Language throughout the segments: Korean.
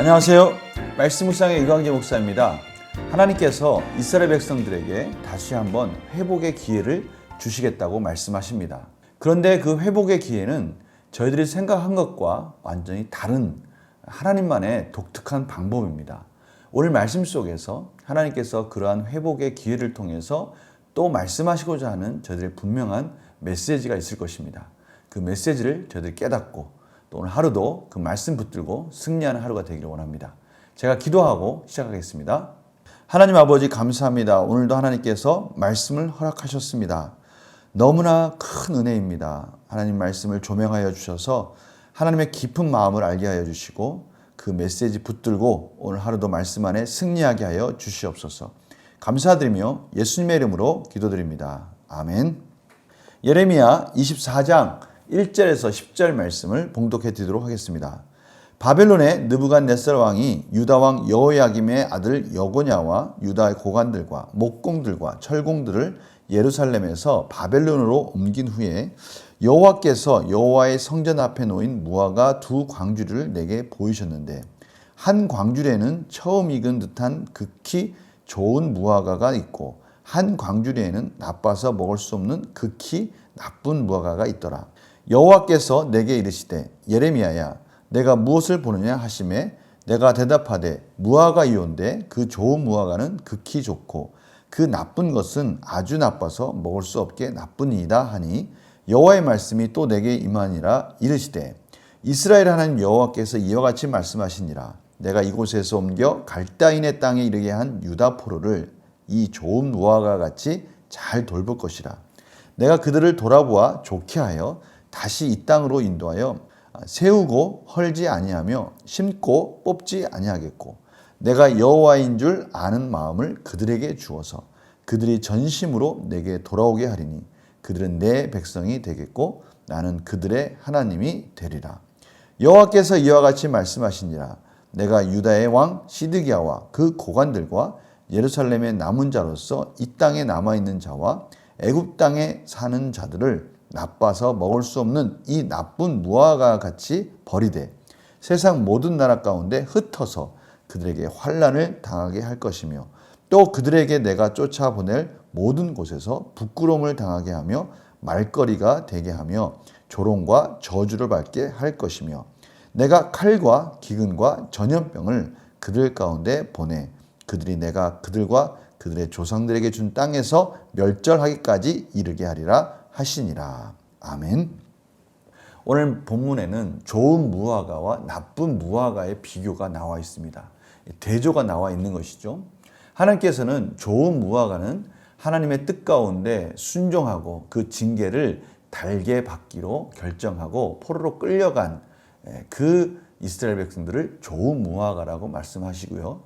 안녕하세요. 말씀 묵상의 이광재 목사입니다. 하나님께서 이스라엘 백성들에게 다시 한번 회복의 기회를 주시겠다고 말씀하십니다. 그런데 그 회복의 기회는 저희들이 생각한 것과 완전히 다른 하나님만의 독특한 방법입니다. 오늘 말씀 속에서 하나님께서 그러한 회복의 기회를 통해서 또 말씀하시고자 하는 저희들의 분명한 메시지가 있을 것입니다. 그 메시지를 저희들이 깨닫고 또 오늘 하루도 그 말씀 붙들고 승리하는 하루가 되기를 원합니다. 제가 기도하고 시작하겠습니다. 하나님 아버지 감사합니다. 오늘도 하나님께서 말씀을 허락하셨습니다. 너무나 큰 은혜입니다. 하나님 말씀을 조명하여 주셔서 하나님의 깊은 마음을 알게 하여 주시고 그 메시지 붙들고 오늘 하루도 말씀 안에 승리하게 하여 주시옵소서. 감사드리며 예수님의 이름으로 기도드립니다. 아멘. 예레미야 24장 1절에서 10절 말씀을 봉독해 드리도록 하겠습니다. 바벨론의 느부갓네살 왕이 유다 왕 여호야김의 아들 여고냐와 유다의 고관들과 목공들과 철공들을 예루살렘에서 바벨론으로 옮긴 후에 여호와께서 여호와의 성전 앞에 놓인 무화과 두 광주리를 내게 보이셨는데 한 광주리에는 처음 익은 듯한 극히 좋은 무화과가 있고 한 광주리에는 나빠서 먹을 수 없는 극히 나쁜 무화과가 있더라. 여호와께서 내게 이르시되 예레미야야 내가 무엇을 보느냐 하시매 내가 대답하되 무화과이온데 그 좋은 무화과는 극히 좋고 그 나쁜 것은 아주 나빠서 먹을 수 없게 나쁘니이다 하니 여호와의 말씀이 또 내게 임하니라. 이르시되 이스라엘 하나님 여호와께서 이와 같이 말씀하시니라. 내가 이곳에서 옮겨 갈대인의 땅에 이르게 한 유다 포로를 이 좋은 무화과 같이 잘 돌볼 것이라. 내가 그들을 돌아보아 좋게 하여 다시 이 땅으로 인도하여 세우고 헐지 아니하며 심고 뽑지 아니하겠고 내가 여호와인 줄 아는 마음을 그들에게 주어서 그들이 전심으로 내게 돌아오게 하리니 그들은 내 백성이 되겠고 나는 그들의 하나님이 되리라. 여호와께서 이와 같이 말씀하시니라. 내가 유다의 왕 시드기야와 그 고관들과 예루살렘의 남은 자로서 이 땅에 남아있는 자와 애굽 땅에 사는 자들을 나빠서 먹을 수 없는 이 나쁜 무화과 같이 버리되 세상 모든 나라 가운데 흩어서 그들에게 환난을 당하게 할 것이며 또 그들에게 내가 쫓아보낼 모든 곳에서 부끄러움을 당하게 하며 말거리가 되게 하며 조롱과 저주를 받게 할 것이며 내가 칼과 기근과 전염병을 그들 가운데 보내 그들이 내가 그들과 그들의 조상들에게 준 땅에서 멸절하기까지 이르게 하리라 하시니라. 아멘. 오늘 본문에는 좋은 무화과와 나쁜 무화과의 비교가 나와 있습니다. 대조가 나와 있는 것이죠. 하나님께서는 좋은 무화과는 하나님의 뜻 가운데 순종하고 그 징계를 달게 받기로 결정하고 포로로 끌려간 그 이스라엘 백성들을 좋은 무화과라고 말씀하시고요.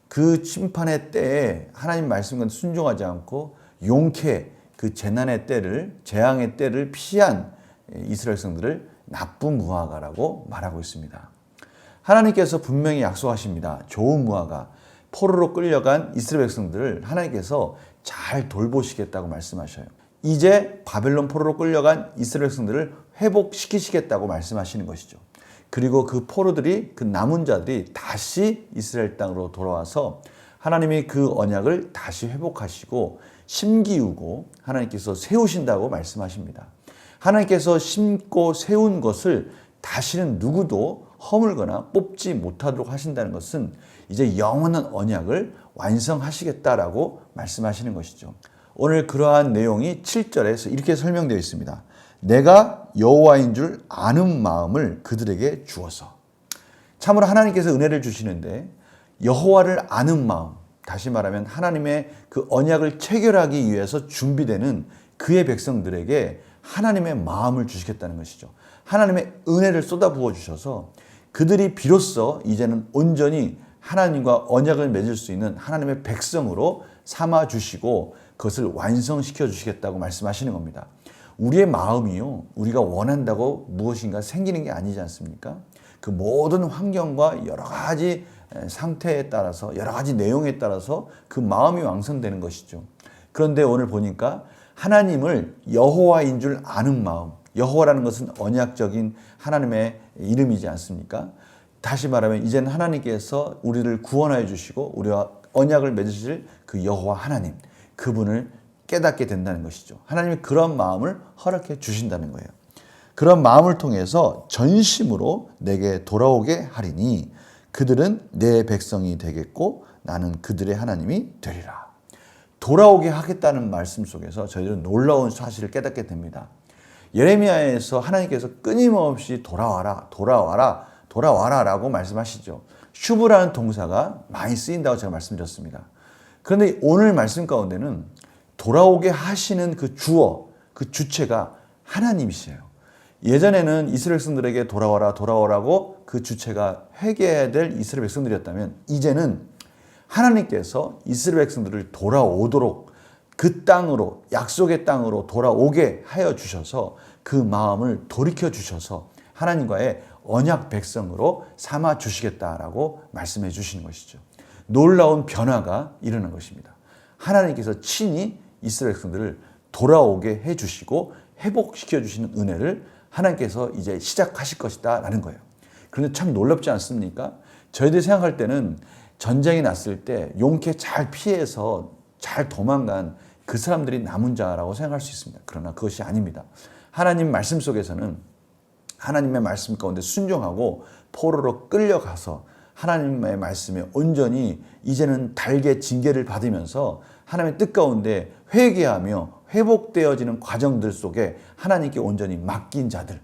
그 심판의 때에 하나님 말씀과 순종하지 않고 용케 그 재난의 때를 재앙의 때를 피한 이스라엘 백성들을 나쁜 무화과라고 말하고 있습니다. 하나님께서 분명히 약속하십니다. 좋은 무화과, 포로로 끌려간 이스라엘 백성들을 하나님께서 잘 돌보시겠다고 말씀하셔요. 이제 바벨론 포로로 끌려간 이스라엘 백성들을 회복시키시겠다고 말씀하시는 것이죠. 그리고 그 포로들이 그 남은 자들이 다시 이스라엘 땅으로 돌아와서 하나님이 그 언약을 다시 회복하시고 심기우고 하나님께서 세우신다고 말씀하십니다. 하나님께서 심고 세운 것을 다시는 누구도 허물거나 뽑지 못하도록 하신다는 것은 이제 영원한 언약을 완성하시겠다라고 말씀하시는 것이죠. 오늘 그러한 내용이 7절에서 이렇게 설명되어 있습니다. 내가 여호와인 줄 아는 마음을 그들에게 주어서. 참으로 하나님께서 은혜를 주시는데 여호와를 아는 마음, 다시 말하면 하나님의 그 언약을 체결하기 위해서 준비되는 그의 백성들에게 하나님의 마음을 주시겠다는 것이죠. 하나님의 은혜를 쏟아부어 주셔서 그들이 비로소 이제는 온전히 하나님과 언약을 맺을 수 있는 하나님의 백성으로 삼아 주시고 그것을 완성시켜 주시겠다고 말씀하시는 겁니다. 우리의 마음이요, 우리가 원한다고 무엇인가 생기는 게 아니지 않습니까? 그 모든 환경과 여러 가지 상태에 따라서 여러 가지 내용에 따라서 그 마음이 완성되는 것이죠. 그런데 오늘 보니까 하나님을 여호와인 줄 아는 마음, 여호와라는 것은 언약적인 하나님의 이름이지 않습니까? 다시 말하면 이제는 하나님께서 우리를 구원하여 주시고 우리와 언약을 맺으실 그 여호와 하나님, 그분을 깨닫게 된다는 것이죠. 하나님이 그런 마음을 허락해 주신다는 거예요. 그런 마음을 통해서 전심으로 내게 돌아오게 하리니 그들은 내 백성이 되겠고 나는 그들의 하나님이 되리라. 돌아오게 하겠다는 말씀 속에서 저희들은 놀라운 사실을 깨닫게 됩니다. 예레미야에서 하나님께서 끊임없이 돌아와라, 돌아와라, 돌아와라 라고 말씀하시죠. 슈브라는 동사가 많이 쓰인다고 제가 말씀드렸습니다. 그런데 오늘 말씀 가운데는 돌아오게 하시는 그 주어, 그 주체가 하나님이세요. 예전에는 이스라엘 백성들에게 돌아와라, 돌아오라고 그 주체가 회개해야 될 이스라엘 백성들이었다면 이제는 하나님께서 이스라엘 백성들을 돌아오도록 그 땅으로, 약속의 땅으로 돌아오게 하여 주셔서 그 마음을 돌이켜 주셔서 하나님과의 언약 백성으로 삼아 주시겠다라고 말씀해 주시는 것이죠. 놀라운 변화가 일어난 것입니다. 하나님께서 친히 이스라엘 백성들을 돌아오게 해 주시고 회복시켜 주시는 은혜를 하나님께서 이제 시작하실 것이다 라는 거예요. 그런데 참 놀랍지 않습니까? 저희들이 생각할 때는 전쟁이 났을 때 용케 잘 피해서 잘 도망간 그 사람들이 남은 자라고 생각할 수 있습니다. 그러나 그것이 아닙니다. 하나님 말씀 속에서는 하나님의 말씀 가운데 순종하고 포로로 끌려가서 하나님의 말씀에 온전히 이제는 달게 징계를 받으면서 하나님의 뜻 가운데 회개하며 회복되어지는 과정들 속에 하나님께 온전히 맡긴 자들,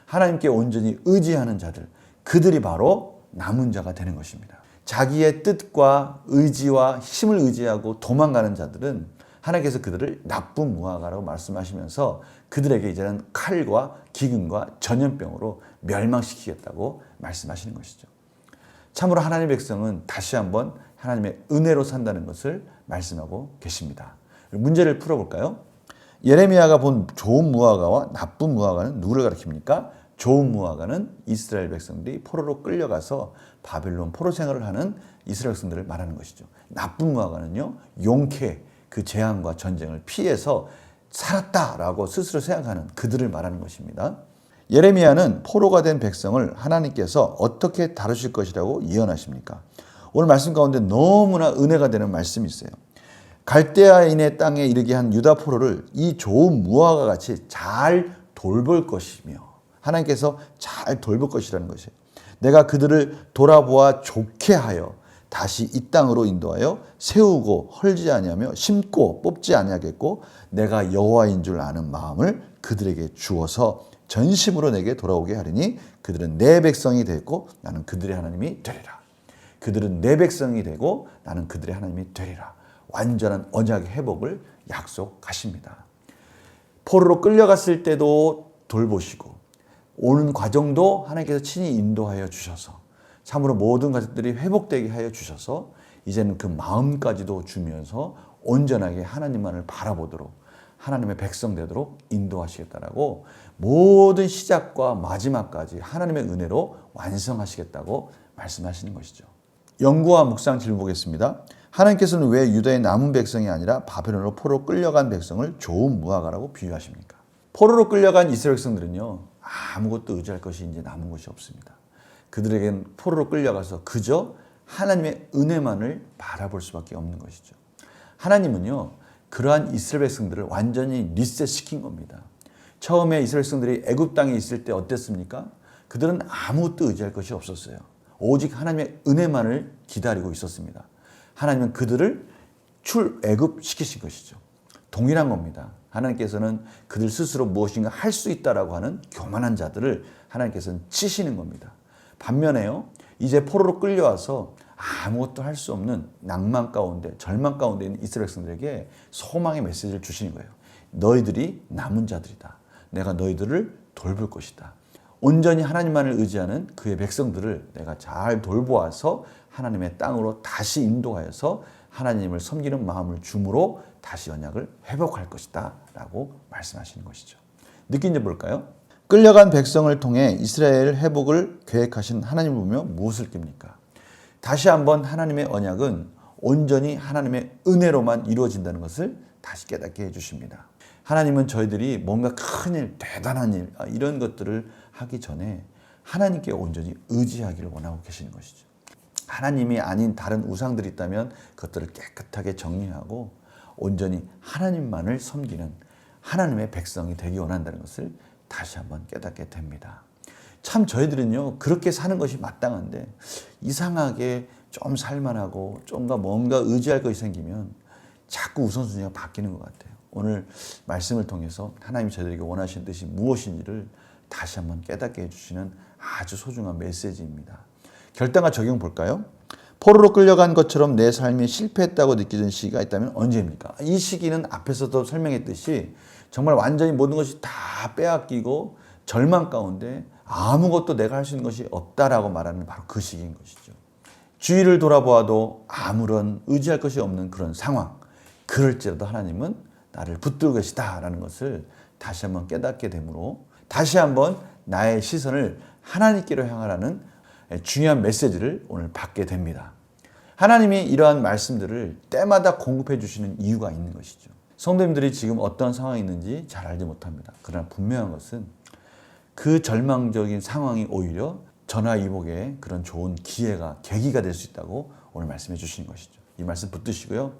하나님께 온전히 의지하는 자들, 그들이 바로 남은 자가 되는 것입니다. 자기의 뜻과 의지와 힘을 의지하고 도망가는 자들은 하나님께서 그들을 나쁜 무화과라고 말씀하시면서 그들에게 이제는 칼과 기근과 전염병으로 멸망시키겠다고 말씀하시는 것이죠. 참으로 하나님의 백성은 다시 한번 하나님의 은혜로 산다는 것을 말씀하고 계십니다. 문제를 풀어볼까요? 예레미야가 본 좋은 무화과와 나쁜 무화과는 누구를 가리킵니까? 좋은 무화과는 이스라엘 백성들이 포로로 끌려가서 바벨론 포로 생활을 하는 이스라엘 백성들을 말하는 것이죠. 나쁜 무화과는요, 용케 그 재앙과 전쟁을 피해서 살았다라고 스스로 생각하는 그들을 말하는 것입니다. 예레미야는 포로가 된 백성을 하나님께서 어떻게 다루실 것이라고 예언하십니까? 오늘 말씀 가운데 너무나 은혜가 되는 말씀이 있어요. 갈대아인의 땅에 이르게 한 유다 포로를 이 좋은 무화과 같이 잘 돌볼 것이며 하나님께서 잘 돌볼 것이라는 것이에요. 내가 그들을 돌아보아 좋게 하여 다시 이 땅으로 인도하여 세우고 헐지 아니하며 심고 뽑지 아니하겠고 내가 여호와인 줄 아는 마음을 그들에게 주어서 전심으로 내게 돌아오게 하리니 그들은 내 백성이 되고 나는 그들의 하나님이 되리라. 그들은 내 백성이 되고 나는 그들의 하나님이 되리라. 완전한 언약의 회복을 약속하십니다. 포로로 끌려갔을 때도 돌보시고 오는 과정도 하나님께서 친히 인도하여 주셔서 참으로 모든 가족들이 회복되게 하여 주셔서 이제는 그 마음까지도 주면서 온전하게 하나님만을 바라보도록 하나님의 백성 되도록 인도하시겠다라고 모든 시작과 마지막까지 하나님의 은혜로 완성하시겠다고 말씀하시는 것이죠. 연구와 묵상 질문 보겠습니다. 하나님께서는 왜 유다의 남은 백성이 아니라 바벨론으로 포로로 끌려간 백성을 좋은 무화과라고 비유하십니까? 포로로 끌려간 이스라엘 백성들은요, 아무것도 의지할 것이 이제 남은 것이 없습니다. 그들에게는 포로로 끌려가서 그저 하나님의 은혜만을 바라볼 수밖에 없는 것이죠. 하나님은요, 그러한 이스라엘 백성들을 완전히 리셋시킨 겁니다. 처음에 이스라엘 백성들이 애굽 땅에 있을 때 어땠습니까? 그들은 아무것도 의지할 것이 없었어요. 오직 하나님의 은혜만을 기다리고 있었습니다. 하나님은 그들을 출애굽시키신 것이죠. 동일한 겁니다. 하나님께서는 그들 스스로 무엇인가 할 수 있다라고 하는 교만한 자들을 하나님께서는 치시는 겁니다. 반면에요, 이제 포로로 끌려와서 아무것도 할 수 없는 낭만 가운데, 절망 가운데 있는 이스라엘 백성들에게 소망의 메시지를 주시는 거예요. 너희들이 남은 자들이다. 내가 너희들을 돌볼 것이다. 온전히 하나님만을 의지하는 그의 백성들을 내가 잘 돌보아서 하나님의 땅으로 다시 인도하여서 하나님을 섬기는 마음을 줌으로 다시 언약을 회복할 것이다 라고 말씀하시는 것이죠. 느낀 점 볼까요? 끌려간 백성을 통해 이스라엘 회복을 계획하신 하나님을 보며 무엇을 낍니까? 다시 한번 하나님의 언약은 온전히 하나님의 은혜로만 이루어진다는 것을 다시 깨닫게 해주십니다. 하나님은 저희들이 뭔가 큰일, 대단한 일, 이런 것들을 하기 전에 하나님께 온전히 의지하기를 원하고 계시는 것이죠. 하나님이 아닌 다른 우상들이 있다면 그것들을 깨끗하게 정리하고 온전히 하나님만을 섬기는 하나님의 백성이 되기 원한다는 것을 다시 한번 깨닫게 됩니다. 참 저희들은요 그렇게 사는 것이 마땅한데 이상하게 좀 살만하고 좀가 뭔가 의지할 것이 생기면 자꾸 우선순위가 바뀌는 것 같아요. 오늘 말씀을 통해서 하나님이 저희들에게 원하시는 뜻이 무엇인지를 다시 한번 깨닫게 해주시는 아주 소중한 메시지입니다. 결단과 적용 볼까요? 포로로 끌려간 것처럼 내 삶이 실패했다고 느껴진 시기가 있다면 언제입니까? 이 시기는 앞에서도 설명했듯이 정말 완전히 모든 것이 다 빼앗기고 절망 가운데 아무것도 내가 할 수 있는 것이 없다라고 말하는 바로 그 시기인 것이죠. 주위를 돌아보아도 아무런 의지할 것이 없는 그런 상황. 그럴지라도 하나님은 나를 붙들고 계시다라는 것을 다시 한번 깨닫게 되므로 다시 한번 나의 시선을 하나님께로 향하라는 중요한 메시지를 오늘 받게 됩니다. 하나님이 이러한 말씀들을 때마다 공급해 주시는 이유가 있는 것이죠. 성도님들이 지금 어떤 상황이 있는지 잘 알지 못합니다. 그러나 분명한 것은 그 절망적인 상황이 오히려 전화위복의 그런 좋은 기회가 계기가 될 수 있다고 오늘 말씀해 주시는 것이죠. 이 말씀 붙드시고요.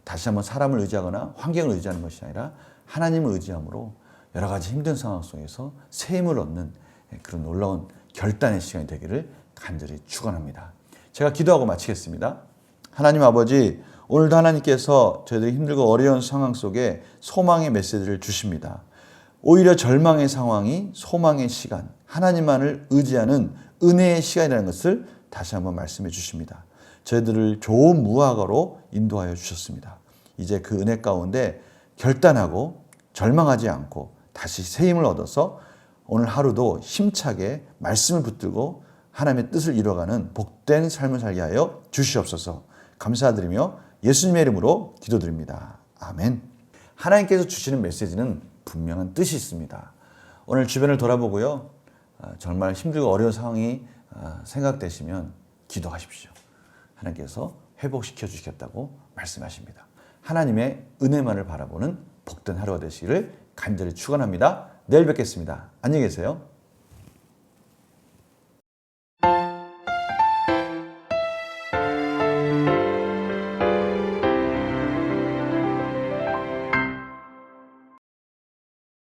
다시 한번 사람을 의지하거나 환경을 의지하는 것이 아니라 하나님을 의지함으로 여러 가지 힘든 상황 속에서 새 힘을 얻는 그런 놀라운 결단의 시간이 되기를 간절히 축원합니다. 제가 기도하고 마치겠습니다. 하나님 아버지, 오늘도 하나님께서 저희들이 힘들고 어려운 상황 속에 소망의 메시지를 주십니다. 오히려 절망의 상황이 소망의 시간, 하나님만을 의지하는 은혜의 시간이라는 것을 다시 한번 말씀해 주십니다. 저희들을 좋은 무화과로 인도하여 주셨습니다. 이제 그 은혜 가운데 결단하고 절망하지 않고 다시 새 힘을 얻어서 오늘 하루도 힘차게 말씀을 붙들고 하나님의 뜻을 이뤄가는 복된 삶을 살게 하여 주시옵소서. 감사드리며 예수님의 이름으로 기도드립니다. 아멘. 하나님께서 주시는 메시지는 분명한 뜻이 있습니다. 오늘 주변을 돌아보고요. 정말 힘들고 어려운 상황이 생각되시면 기도하십시오. 하나님께서 회복시켜 주시겠다고 말씀하십니다. 하나님의 은혜만을 바라보는 복된 하루가 되시기를 간절히 축원합니다. 내일 뵙겠습니다. 안녕히 계세요.